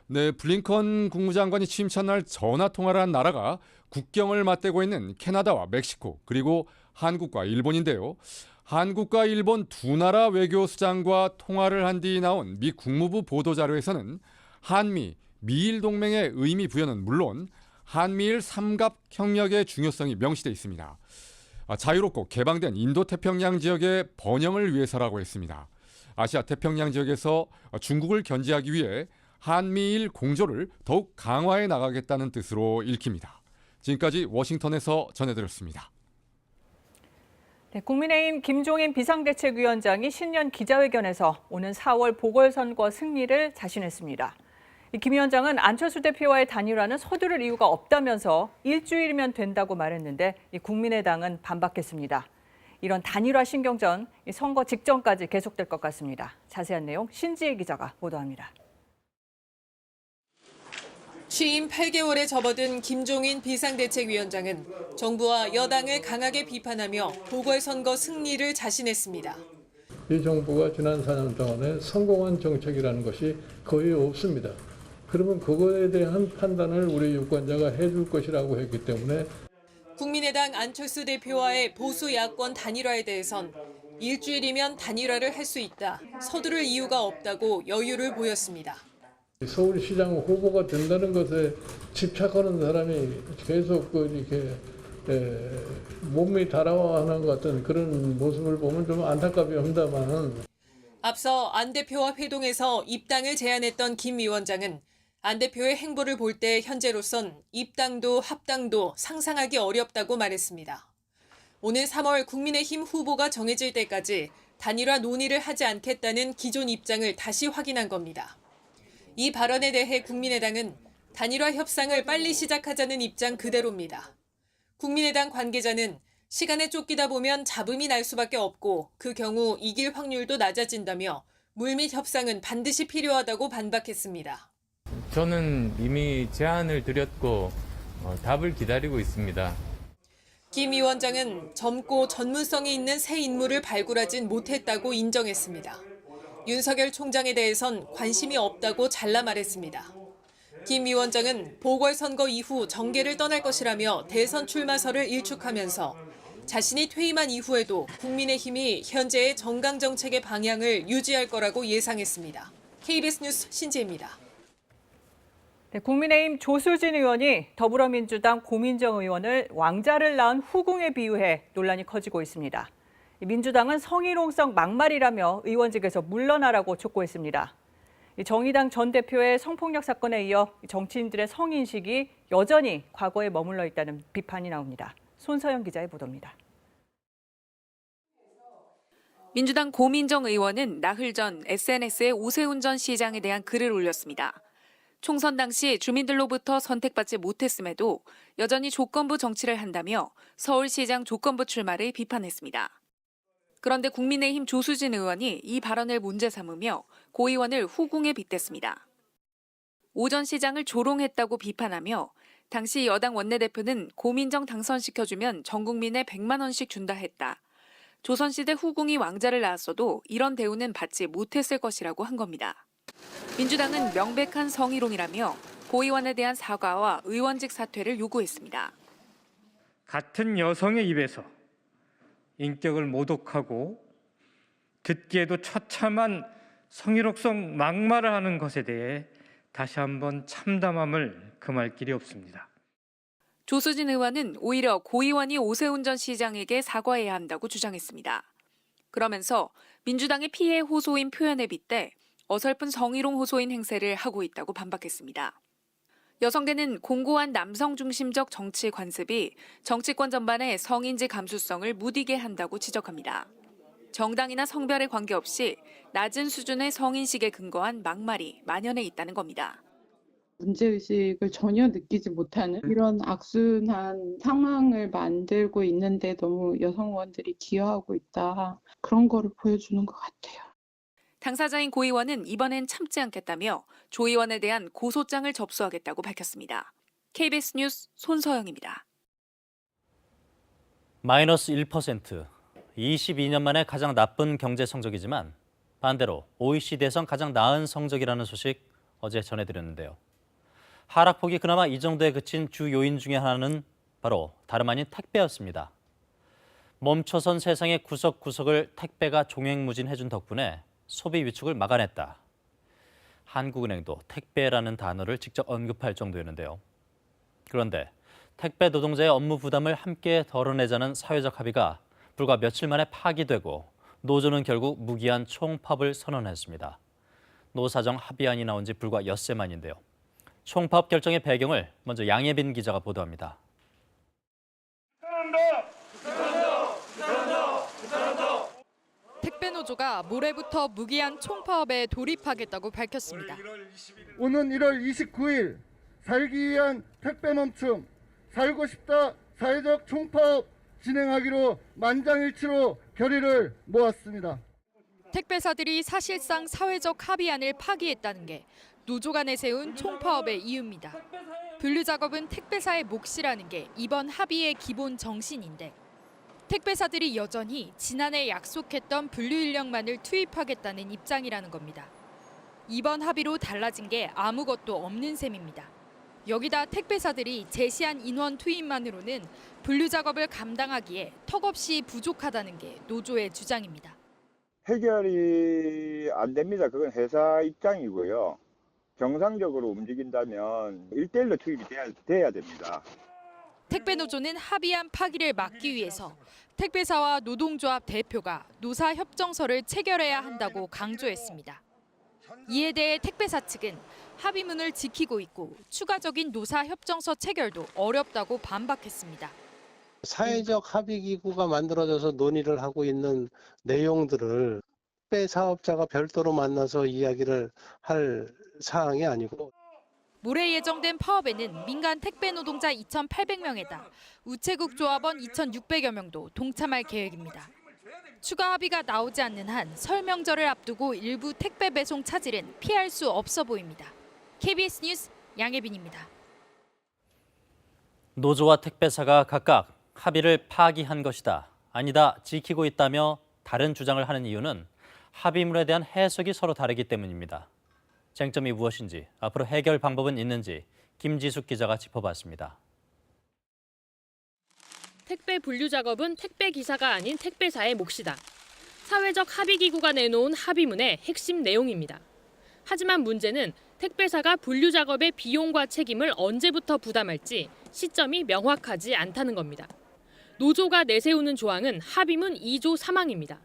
네, 블링컨 국무장관이 취임 첫날 전화 통화를 한 나라가 국경을 맞대고 있는 캐나다와 멕시코 그리고 한국과 일본인데요. 한국과 일본 두 나라 외교수장과 통화를 한 뒤 나온 미 국무부 보도자료에서는 한미, 미일 동맹의 의미 부여는 물론 한미일 삼각 협력의 중요성이 명시돼 있습니다. 자유롭고 개방된 인도태평양 지역의 번영을 위해서라고 했습니다. 아시아 태평양 지역에서 중국을 견제하기 위해 한미일 공조를 더욱 강화해 나가겠다는 뜻으로 읽힙니다. 지금까지 워싱턴에서 전해드렸습니다. 네, 국민의힘 김종인 비상대책위원장이 신년 기자회견에서 오는 4월 보궐선거 승리를 자신했습니다. 김 위원장은 안철수 대표와의 단일화는 서두를 이유가 없다면서 일주일이면 된다고 말했는데 국민의당은 반박했습니다. 이런 단일화 신경전 선거 직전까지 계속될 것 같습니다. 자세한 내용 신지혜 기자가 보도합니다. 취임 8개월에 접어든 김종인 비상대책위원장은 정부와 여당을 강하게 비판하며 보궐선거 승리를 자신했습니다. 이 정부가 지난 4년 동안에 성공한 정책이라는 것이 거의 없습니다. 그러면 그거에 대한 판단을 우리 유권자가 해줄 것이라고 했기 때문에 국민의당 안철수 대표와의 보수 야권 단일화에 대해선 일주일이면 단일화를 할 수 있다. 서두를 이유가 없다고 여유를 보였습니다. 서울시장 후보가 된다는 것에 집착하는 사람이 계속 이렇게 몸이 달아와하는 것 같은 그런 모습을 보면 좀 안타깝긴 합니다만. 앞서 안 대표와 회동에서 입당을 제안했던 김 위원장은 안 대표의 행보를 볼 때 현재로선 입당도 합당도 상상하기 어렵다고 말했습니다. 오늘 3월 국민의힘 후보가 정해질 때까지 단일화 논의를 하지 않겠다는 기존 입장을 다시 확인한 겁니다. 이 발언에 대해 국민의당은 단일화 협상을 빨리 시작하자는 입장 그대로입니다. 국민의당 관계자는 시간에 쫓기다 보면 잡음이 날 수밖에 없고 그 경우 이길 확률도 낮아진다며 물밑 협상은 반드시 필요하다고 반박했습니다. 저는 이미 제안을 드렸고 답을 기다리고 있습니다. 김 위원장은 젊고 전문성이 있는 새 인물을 발굴하진 못했다고 인정했습니다. 윤석열 총장에 대해선 관심이 없다고 잘라 말했습니다. 김 위원장은 보궐선거 이후 정계를 떠날 것이라며 대선 출마설을 일축하면서 자신이 퇴임한 이후에도 국민의힘이 현재의 정강정책의 방향을 유지할 거라고 예상했습니다. KBS 뉴스 신지혜입니다. 네, 국민의힘 조수진 의원이 더불어민주당 고민정 의원을 왕자를 낳은 후궁에 비유해 논란이 커지고 있습니다. 민주당은 성희롱성 막말이라며 의원직에서 물러나라고 촉구했습니다. 정의당 전 대표의 성폭력 사건에 이어 정치인들의 성인식이 여전히 과거에 머물러 있다는 비판이 나옵니다. 손서영 기자의 보도입니다. 민주당 고민정 의원은 나흘 전 SNS에 오세훈 전 시장에 대한 글을 올렸습니다. 총선 당시 주민들로부터 선택받지 못했음에도 여전히 조건부 정치를 한다며 서울시장 조건부 출마를 비판했습니다. 그런데 국민의힘 조수진 의원이 이 발언을 문제 삼으며 고 의원을 후궁에 빗댔습니다. 오 전 시장을 조롱했다고 비판하며 당시 여당 원내대표는 고민정 당선시켜주면 전 국민에 100만 원씩 준다 했다. 조선시대 후궁이 왕자를 낳았어도 이런 대우는 받지 못했을 것이라고 한 겁니다. 민주당은 명백한 성희롱이라며 고 의원에 대한 사과와 의원직 사퇴를 요구했습니다. 같은 여성의 입에서 인격을 모독하고 듣기에도 처참한 성희롱성 막말을 하는 것에 대해 다시 한번 참담함을 금할 길이 없습니다. 조수진 의원은 오히려 고 의원이 오세훈 전 시장에게 사과해야 한다고 주장했습니다. 그러면서 민주당의 피해 호소인 표현에 빗대 어설픈 성희롱 호소인 행세를 하고 있다고 반박했습니다. 여성계는 공고한 남성 중심적 정치 관습이 정치권 전반의 성인지 감수성을 무디게 한다고 지적합니다. 정당이나 성별에 관계없이 낮은 수준의 성인식에 근거한 막말이 만연해 있다는 겁니다. 문제의식을 전혀 느끼지 못하는 이런 악순환 상황을 만들고 있는데 너무 여성 의원들이 기여하고 있다. 그런 거를 보여주는 것 같아요. 당사자인 고 의원은 이번엔 참지 않겠다며 조 의원에 대한 고소장을 접수하겠다고 밝혔습니다. KBS 뉴스 손서영입니다. 마이너스 1%, 22년 만에 가장 나쁜 경제 성적이지만 반대로 OECD에선 가장 나은 성적이라는 소식 어제 전해드렸는데요. 하락폭이 그나마 이 정도에 그친 주 요인 중에 하나는 바로 다름 아닌 택배였습니다. 멈춰선 세상의 구석구석을 택배가 종횡무진해준 덕분에 소비 위축을 막아냈다. 한국은행도 택배라는 단어를 직접 언급할 정도였는데요. 그런데 택배 노동자의 업무 부담을 함께 덜어내자는 사회적 합의가 불과 며칠 만에 파기되고 노조는 결국 무기한 총파업을 선언했습니다. 노사정 합의안이 나온 지 불과 엿새 만인데요. 총파업 결정의 배경을 먼저 양예빈 기자가 보도합니다. 택배 노조가 모레부터 무기한 총파업에 돌입하겠다고 밝혔습니다. 오는 1월 29일 살기 위한 택배 멈춤, 살고 싶다 사회적 총파업 진행하기로 만장일치로 결의를 모았습니다. 택배사들이 사실상 사회적 합의안을 파기했다는 게 노조가 내세운 총파업의 이유입니다. 분류 작업은 택배사의 몫이라는 게 이번 합의의 기본 정신인데 택배사들이 여전히 지난해 약속했던 분류 인력만을 투입하겠다는 입장이라는 겁니다. 이번 합의로 달라진 게 아무것도 없는 셈입니다. 여기다 택배사들이 제시한 인원 투입만으로는 분류 작업을 감당하기에 턱없이 부족하다는 게 노조의 주장입니다. 해결이 안 됩니다. 그건 회사 입장이고요. 정상적으로 움직인다면 1대1로 투입이 돼야 됩니다. 택배 노조는 합의안 파기를 막기 위해서 택배사와 노동조합 대표가 노사 협정서를 체결해야 한다고 강조했습니다. 이에 대해 택배사 측은 합의문을 지키고 있고 추가적인 노사 협정서 체결도 어렵다고 반박했습니다. 사회적 합의 기구가 만들어져서 논의를 하고 있는 내용들을 택배 사업자가 별도로 만나서 이야기를 할 사항이 아니고 모레 예정된 파업에는 민간 택배 노동자 2,800명에다 우체국 조합원 2,600여 명도 동참할 계획입니다. 추가 합의가 나오지 않는 한 설 명절을 앞두고 일부 택배 배송 차질은 피할 수 없어 보입니다. KBS 뉴스 양예빈입니다. 노조와 택배사가 각각 합의를 파기한 것이다, 아니다, 지키고 있다며 다른 주장을 하는 이유는 합의문에 대한 해석이 서로 다르기 때문입니다. 쟁점이 무엇인지, 앞으로 해결 방법은 있는지 김지숙 기자가 짚어봤습니다. 택배 분류 작업은 택배 기사가 아닌 택배사의 몫이다. 사회적 합의기구가 내놓은 합의문의 핵심 내용입니다. 하지만 문제는 택배사가 분류 작업의 비용과 책임을 언제부터 부담할지 시점이 명확하지 않다는 겁니다. 노조가 내세우는 조항은 합의문 2조 3항입니다.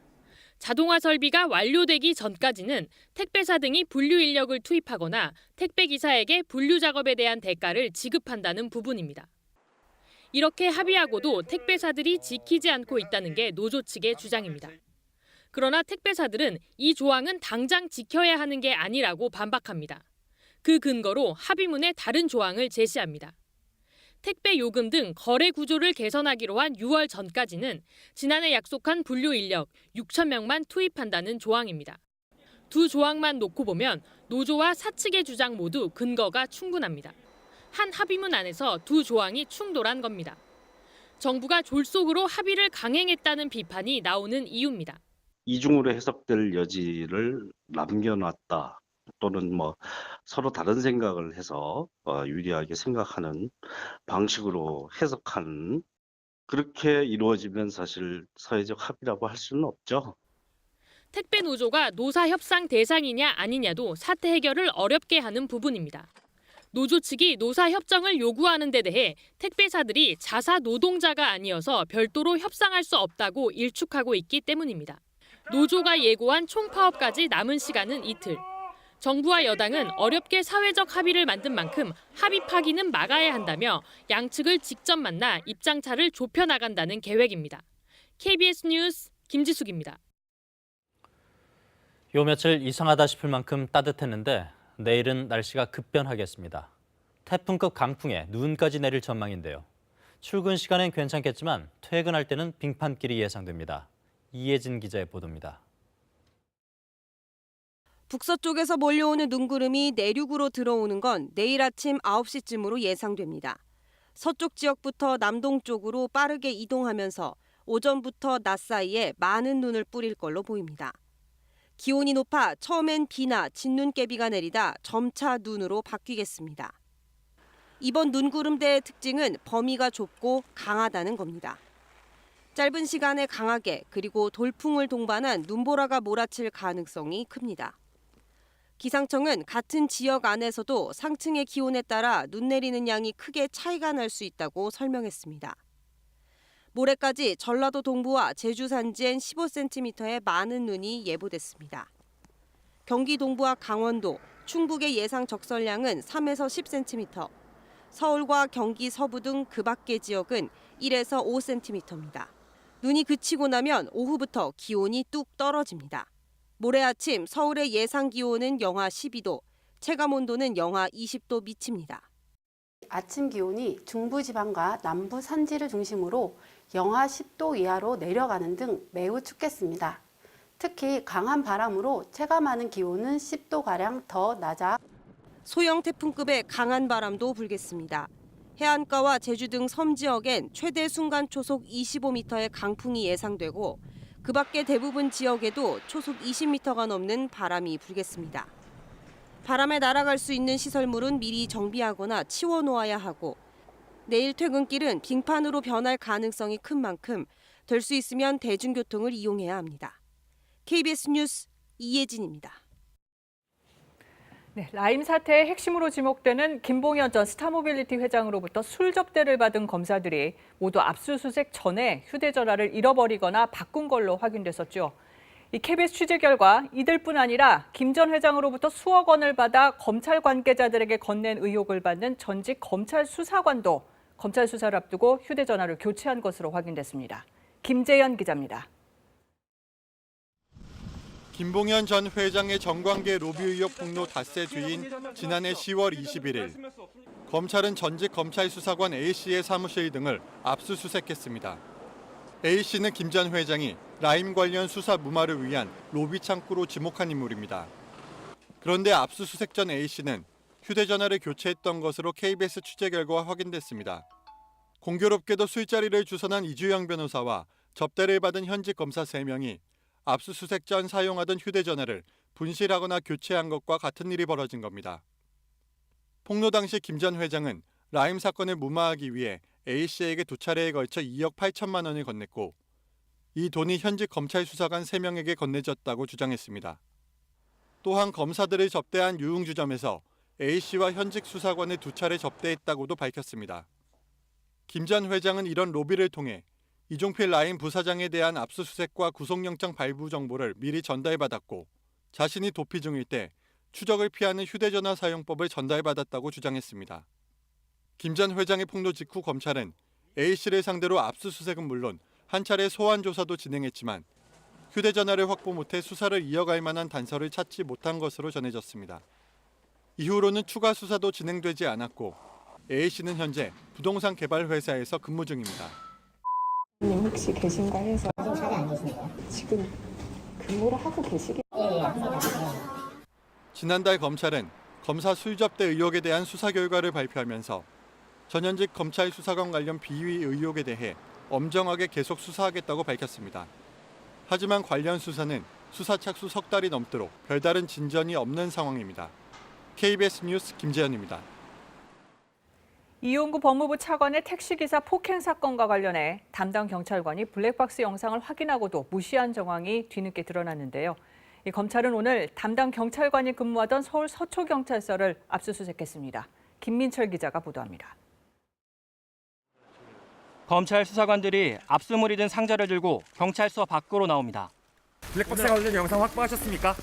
자동화 설비가 완료되기 전까지는 택배사 등이 분류 인력을 투입하거나 택배 기사에게 분류 작업에 대한 대가를 지급한다는 부분입니다. 이렇게 합의하고도 택배사들이 지키지 않고 있다는 게 노조 측의 주장입니다. 그러나 택배사들은 이 조항은 당장 지켜야 하는 게 아니라고 반박합니다. 그 근거로 합의문의 다른 조항을 제시합니다. 택배 요금 등 거래 구조를 개선하기로 한 6월 전까지는 지난해 약속한 분류 인력 6,000명만 투입한다는 조항입니다. 두 조항만 놓고 보면 노조와 사측의 주장 모두 근거가 충분합니다. 한 합의문 안에서 두 조항이 충돌한 겁니다. 정부가 졸속으로 합의를 강행했다는 비판이 나오는 이유입니다. 이중으로 해석될 여지를 남겨놨다. 또는 서로 다른 생각을 해서 유리하게 생각하는 방식으로 해석하는, 그렇게 이루어지면 사실 사회적 합의라고 할 수는 없죠. 택배 노조가 노사 협상 대상이냐 아니냐도 사태 해결을 어렵게 하는 부분입니다. 노조 측이 노사 협정을 요구하는 데 대해 택배사들이 자사 노동자가 아니어서 별도로 협상할 수 없다고 일축하고 있기 때문입니다. 노조가 예고한 총파업까지 남은 시간은 이틀. 정부와 여당은 어렵게 사회적 합의를 만든 만큼 합의 파기는 막아야 한다며 양측을 직접 만나 입장차를 좁혀나간다는 계획입니다. KBS 뉴스 김지숙입니다. 요 며칠 이상하다 싶을 만큼 따뜻했는데 내일은 날씨가 급변하겠습니다. 태풍급 강풍에 눈까지 내릴 전망인데요. 출근 시간엔 괜찮겠지만 퇴근할 때는 빙판길이 예상됩니다. 이혜진 기자의 보도입니다. 북서쪽에서 몰려오는 눈구름이 내륙으로 들어오는 건 내일 아침 9시쯤으로 예상됩니다. 서쪽 지역부터 남동쪽으로 빠르게 이동하면서 오전부터 낮 사이에 많은 눈을 뿌릴 걸로 보입니다. 기온이 높아 처음엔 비나 진눈깨비가 내리다 점차 눈으로 바뀌겠습니다. 이번 눈구름대의 특징은 범위가 좁고 강하다는 겁니다. 짧은 시간에 강하게 그리고 돌풍을 동반한 눈보라가 몰아칠 가능성이 큽니다. 기상청은 같은 지역 안에서도 상층의 기온에 따라 눈 내리는 양이 크게 차이가 날 수 있다고 설명했습니다. 모레까지 전라도 동부와 제주 산지엔 15cm의 많은 눈이 예보됐습니다. 경기 동부와 강원도, 충북의 예상 적설량은 3에서 10cm, 서울과 경기 서부 등 그 밖의 지역은 1에서 5cm입니다. 눈이 그치고 나면 오후부터 기온이 뚝 떨어집니다. 모레 아침 서울의 예상 기온은 영하 12도, 체감 온도는 영하 20도 미칩니다. 아침 기온이 중부지방과 남부 산지를 중심으로 영하 10도 이하로 내려가는 등 매우 춥겠습니다. 특히 강한 바람으로 체감하는 기온은 10도가량 더 낮아 소형 태풍급의 강한 바람도 불겠습니다. 해안가와 제주 등 섬 지역엔 최대 순간 초속 25m의 강풍이 예상되고 그 밖의 대부분 지역에도 초속 20m가 넘는 바람이 불겠습니다. 바람에 날아갈 수 있는 시설물은 미리 정비하거나 치워놓아야 하고 내일 퇴근길은 빙판으로 변할 가능성이 큰 만큼 될 수 있으면 대중교통을 이용해야 합니다. KBS 뉴스 이혜진입니다. 네, 라임 사태의 핵심으로 지목되는 김봉현 전 스타모빌리티 회장으로부터 술 접대를 받은 검사들이 모두 압수수색 전에 휴대전화를 잃어버리거나 바꾼 걸로 확인됐었죠. 이 KBS 취재 결과 이들뿐 아니라 김 전 회장으로부터 수억 원을 받아 검찰 관계자들에게 건넨 의혹을 받는 전직 검찰 수사관도 검찰 수사를 앞두고 휴대전화를 교체한 것으로 확인됐습니다. 김재현 기자입니다. 김봉현 전 회장의 정관계 로비 의혹 폭로 닷새 뒤인 지난해 10월 21일 검찰은 전직 검찰 수사관 A씨의 사무실 등을 압수수색했습니다. A씨는 김 전 회장이 라임 관련 수사 무마를 위한 로비 창구로 지목한 인물입니다. 그런데 압수수색 전 A씨는 휴대전화를 교체했던 것으로 KBS 취재 결과 확인됐습니다. 공교롭게도 술자리를 주선한 이주영 변호사와 접대를 받은 현직 검사 3명이 압수수색 전 사용하던 휴대전화를 분실하거나 교체한 것과 같은 일이 벌어진 겁니다. 폭로 당시 김 전 회장은 라임 사건을 무마하기 위해 A씨에게 2차례에 걸쳐 2억 8천만 원을 건넸고 이 돈이 현직 검찰 수사관 3명에게 건네졌다고 주장했습니다. 또한 검사들을 접대한 유흥주점에서 A씨와 현직 수사관을 2차례 접대했다고도 밝혔습니다. 김 전 회장은 이런 로비를 통해 이종필 라임 부사장에 대한 압수수색과 구속영장 발부 정보를 미리 전달받았고 자신이 도피 중일 때 추적을 피하는 휴대전화 사용법을 전달받았다고 주장했습니다. 김 전 회장의 폭로 직후 검찰은 A씨를 상대로 압수수색은 물론 한 차례 소환 조사도 진행했지만 휴대전화를 확보 못해 수사를 이어갈 만한 단서를 찾지 못한 것으로 전해졌습니다. 이후로는 추가 수사도 진행되지 않았고 A씨는 현재 부동산 개발 회사에서 근무 중입니다. 혹시 계신가 해서. 지금 근무를 하고 계시겠? 예, 지난달 검찰은 검사 술접대 의혹에 대한 수사 결과를 발표하면서 전현직 검찰 수사관 관련 비위 의혹에 대해 엄정하게 계속 수사하겠다고 밝혔습니다. 하지만 관련 수사는 수사 착수 석 달이 넘도록 별다른 진전이 없는 상황입니다. KBS 뉴스 김재현입니다. 이용구 법무부 차관의 택시기사 폭행 사건과 관련해 담당 경찰관이 블랙박스 영상을 확인하고도 무시한 정황이 뒤늦게 드러났는데요. 검찰은 오늘 담당 경찰관이 근무하던 서울 서초경찰서를 압수수색했습니다. 김민철 기자가 보도합니다. 검찰 수사관들이 압수물이 든 상자를 들고 경찰서 밖으로 나옵니다. 블랙박스 관련 영상 확보하셨습니까?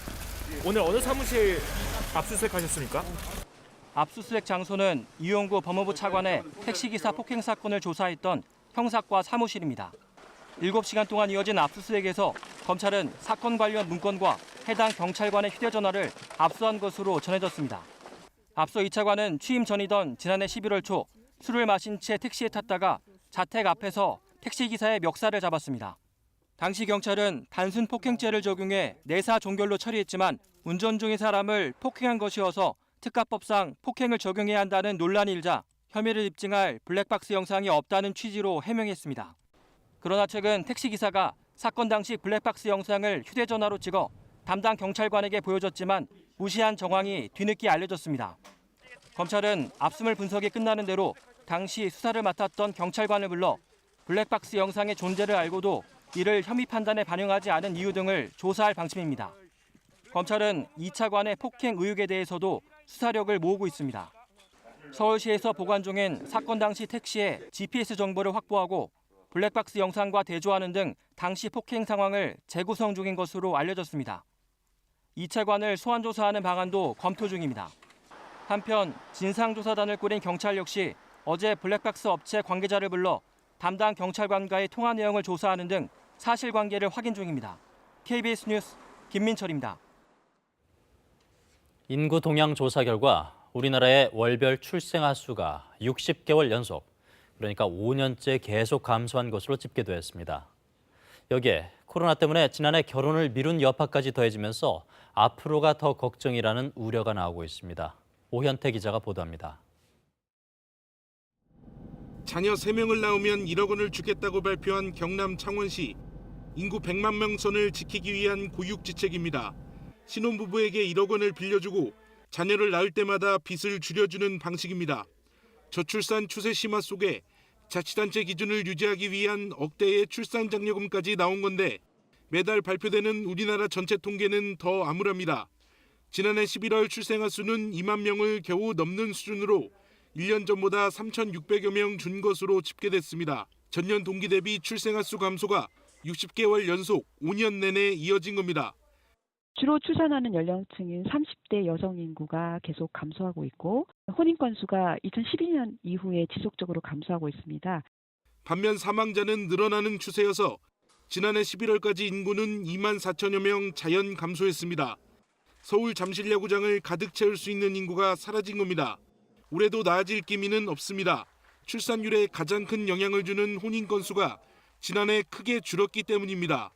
오늘 어느 사무실 압수수색하셨습니까? 압수수색 장소는 이용구 법무부 차관의 택시기사 폭행 사건을 조사했던 형사과 사무실입니다. 7시간 동안 이어진 압수수색에서 검찰은 사건 관련 문건과 해당 경찰관의 휴대전화를 압수한 것으로 전해졌습니다. 앞서 이 차관은 취임 전이던 지난해 11월 초 술을 마신 채 택시에 탔다가 자택 앞에서 택시기사의 멱살을 잡았습니다. 당시 경찰은 단순 폭행죄를 적용해 내사 종결로 처리했지만 운전 중인 사람을 폭행한 것이어서 특가법상 폭행을 적용해야 한다는 논란이 일자 혐의를 입증할 블랙박스 영상이 없다는 취지로 해명했습니다. 그러나 최근 택시기사가 사건 당시 블랙박스 영상을 휴대전화로 찍어 담당 경찰관에게 보여줬지만 무시한 정황이 뒤늦게 알려졌습니다. 검찰은 압수물 분석이 끝나는 대로 당시 수사를 맡았던 경찰관을 불러 블랙박스 영상의 존재를 알고도 이를 혐의 판단에 반영하지 않은 이유 등을 조사할 방침입니다. 검찰은 이 차관의 폭행 의혹에 대해서도 수사력을 모으고 있습니다. 서울시에서 보관 중인 사건 당시 택시의 GPS 정보를 확보하고 블랙박스 영상과 대조하는 등 당시 폭행 상황을 재구성 중인 것으로 알려졌습니다. 이 차관을 소환 조사하는 방안도 검토 중입니다. 한편 진상조사단을 꾸린 경찰 역시 어제 블랙박스 업체 관계자를 불러 담당 경찰관과의 통화 내용을 조사하는 등 사실관계를 확인 중입니다. KBS 뉴스 김민철입니다. 인구 동향 조사 결과 우리나라의 월별 출생아 수가 60개월 연속, 그러니까 5년째 계속 감소한 것으로 집계됐습니다. 여기에 코로나 때문에 지난해 결혼을 미룬 여파까지 더해지면서 앞으로가 더 걱정이라는 우려가 나오고 있습니다. 오현태 기자가 보도합니다. 자녀 3명을 낳으면 1억 원을 주겠다고 발표한 경남 창원시. 인구 100만 명 선을 지키기 위한 고육지책입니다. 신혼부부에게 1억 원을 빌려주고 자녀를 낳을 때마다 빚을 줄여주는 방식입니다. 저출산 추세 심화 속에 자치단체 기준을 유지하기 위한 억대의 출산장려금까지 나온 건데 매달 발표되는 우리나라 전체 통계는 더 암울합니다. 지난해 11월 출생아 수는 2만 명을 겨우 넘는 수준으로 1년 전보다 3,600여 명 준 것으로 집계됐습니다. 전년 동기 대비 출생아 수 감소가 60개월 연속 5년 내내 이어진 겁니다. 주로 출산하는 연령층인 30대 여성 인구가 계속 감소하고 있고 혼인 건수가 2012년 이후에 지속적으로 감소하고 있습니다. 반면 사망자는 늘어나는 추세여서 지난해 11월까지 인구는 2만 4천여 명 자연 감소했습니다. 서울 잠실야구장을 가득 채울 수 있는 인구가 사라진 겁니다. 올해도 나아질 기미는 없습니다. 출산율에 가장 큰 영향을 주는 혼인 건수가 지난해 크게 줄었기 때문입니다.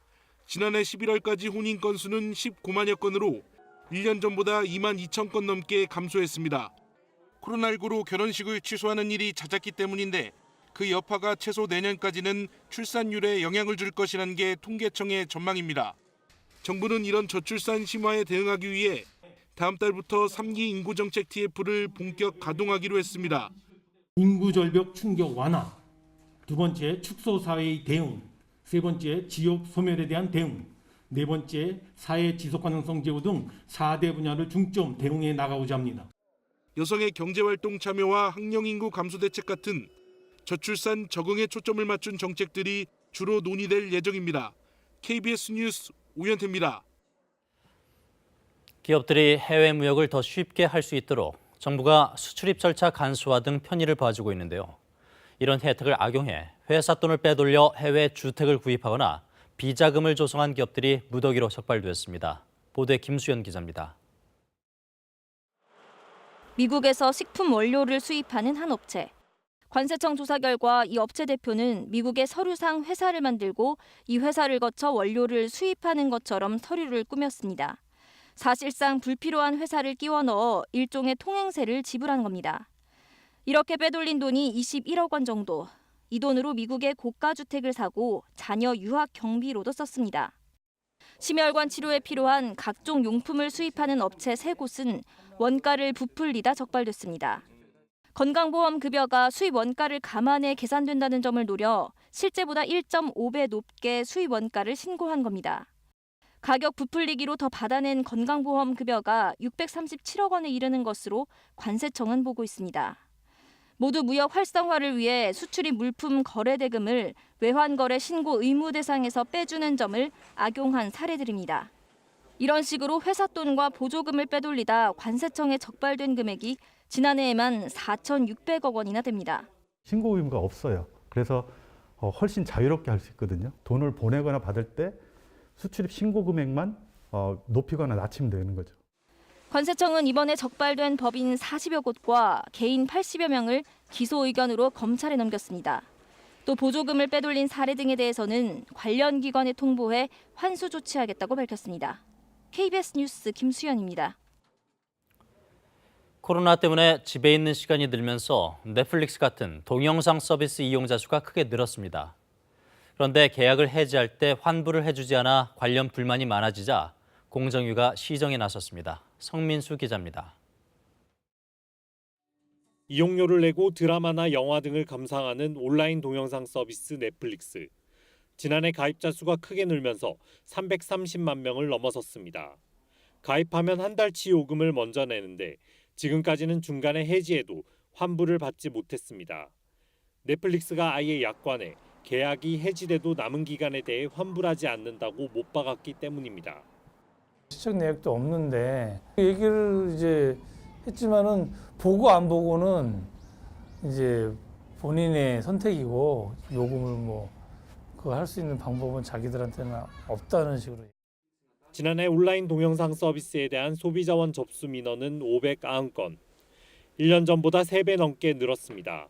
지난해 11월까지 혼인 건수는 19만여 건으로 1년 전보다 2만 2천 건 넘게 감소했습니다. 코로나19로 결혼식을 취소하는 일이 잦았기 때문인데 그 여파가 최소 내년까지는 출산율에 영향을 줄 것이라는 게 통계청의 전망입니다. 정부는 이런 저출산 심화에 대응하기 위해 다음 달부터 3기 인구정책 TF를 본격 가동하기로 했습니다. 인구 절벽 충격 완화, 두 번째 축소 사회의 대응, 세 번째 지역 소멸에 대한 대응, 네 번째 사회 지속 가능성 제고 등 4대 분야를 중점 대응해 나가고자 합니다. 여성의 경제활동 참여와 학령 인구 감소 대책 같은 저출산 적응에 초점을 맞춘 정책들이 주로 논의될 예정입니다. KBS 뉴스 오현태입니다. 기업들이 해외 무역을 더 쉽게 할 수 있도록 정부가 수출입 절차 간소화 등 편의를 봐주고 있는데요. 이런 혜택을 악용해 회사 돈을 빼돌려 해외 주택을 구입하거나 비자금을 조성한 기업들이 무더기로 적발됐습니다. 보도에 김수연 기자입니다. 미국에서 식품 원료를 수입하는 한 업체. 관세청 조사 결과 이 업체 대표는 미국의 서류상 회사를 만들고 이 회사를 거쳐 원료를 수입하는 것처럼 서류를 꾸몄습니다. 사실상 불필요한 회사를 끼워 넣어 일종의 통행세를 지불한 겁니다. 이렇게 빼돌린 돈이 21억 원 정도. 이 돈으로 미국의 고가 주택을 사고 자녀 유학 경비로도 썼습니다. 심혈관 치료에 필요한 각종 용품을 수입하는 업체 3곳은 원가를 부풀리다 적발됐습니다. 건강보험 급여가 수입 원가를 감안해 계산된다는 점을 노려 실제보다 1.5배 높게 수입 원가를 신고한 겁니다. 가격 부풀리기로 더 받아낸 건강보험 급여가 637억 원에 이르는 것으로 관세청은 보고 있습니다. 모두 무역 활성화를 위해 수출입 물품 거래 대금을 외환거래 신고 의무 대상에서 빼주는 점을 악용한 사례들입니다. 이런 식으로 회사 돈과 보조금을 빼돌리다 관세청에 적발된 금액이 지난해에만 4,600억 원이나 됩니다. 신고 의무가 없어요. 그래서 훨씬 자유롭게 할 수 있거든요. 돈을 보내거나 받을 때 수출입 신고 금액만 높이거나 낮추면 되는 거죠. 관세청은 이번에 적발된 법인 40여 곳과 개인 80여 명을 기소 의견으로 검찰에 넘겼습니다. 또 보조금을 빼돌린 사례 등에 대해서는 관련 기관에 통보해 환수 조치하겠다고 밝혔습니다. KBS 뉴스 김수연입니다. 코로나 때문에 집에 있는 시간이 늘면서 넷플릭스 같은 동영상 서비스 이용자 수가 크게 늘었습니다. 그런데 계약을 해지할 때 환불을 해주지 않아 관련 불만이 많아지자 공정위가 시정에 나섰습니다. 성민수 기자입니다. 이용료를 내고 드라마나 영화 등을 감상하는 온라인 동영상 서비스 넷플릭스. 지난해 가입자 수가 크게 늘면서 330만 명을 넘어섰습니다. 가입하면 한 달치 요금을 먼저 내는데 지금까지는 중간에 해지해도 환불을 받지 못했습니다. 넷플릭스가 아예 약관에 계약이 해지돼도 남은 기간에 대해 환불하지 않는다고 못 박았기 때문입니다. 시청 내역도 없는데 얘기를 이제 했지만은 보고 안 보고는 이제 본인의 선택이고 요금을 뭐 그거 할 수 있는 방법은 자기들한테는 없다는 식으로. 지난해 온라인 동영상 서비스에 대한 소비자원 접수 민원은 590건. 1년 전보다 3배 넘게 늘었습니다.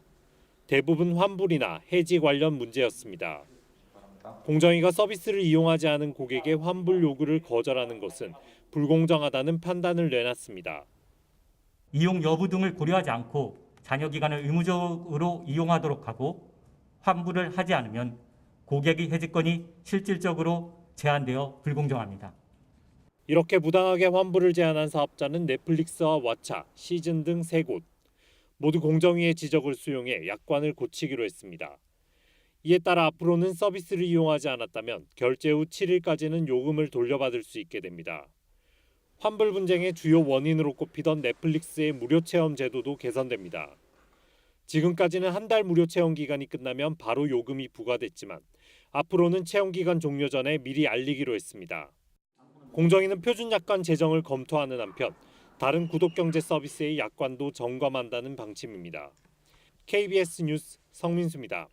대부분 환불이나 해지 관련 문제였습니다. 공정위가 서비스를 이용하지 않은 고객의 환불 요구를 거절하는 것은 불공정하다는 판단을 내놨습니다. 이용 여부 등을 고려하지 않고 잔여 기간을 의무적으로 이용하도록 하고 환불을 하지 않으면 고객의 해지권이 실질적으로 제한되어 불공정합니다. 이렇게 부당하게 환불을 제한한 사업자는 넷플릭스와 왓챠, 시즌 등 3곳. 모두 공정위의 지적을 수용해 약관을 고치기로 했습니다. 이에 따라 앞으로는 서비스를 이용하지 않았다면 결제 후 7일까지는 요금을 돌려받을 수 있게 됩니다. 환불 분쟁의 주요 원인으로 꼽히던 넷플릭스의 무료 체험 제도도 개선됩니다. 지금까지는 한 달 무료 체험 기간이 끝나면 바로 요금이 부과됐지만 앞으로는 체험 기간 종료 전에 미리 알리기로 했습니다. 공정위는 표준 약관 제정을 검토하는 한편 다른 구독경제 서비스의 약관도 점검한다는 방침입니다. KBS 뉴스 성민수입니다.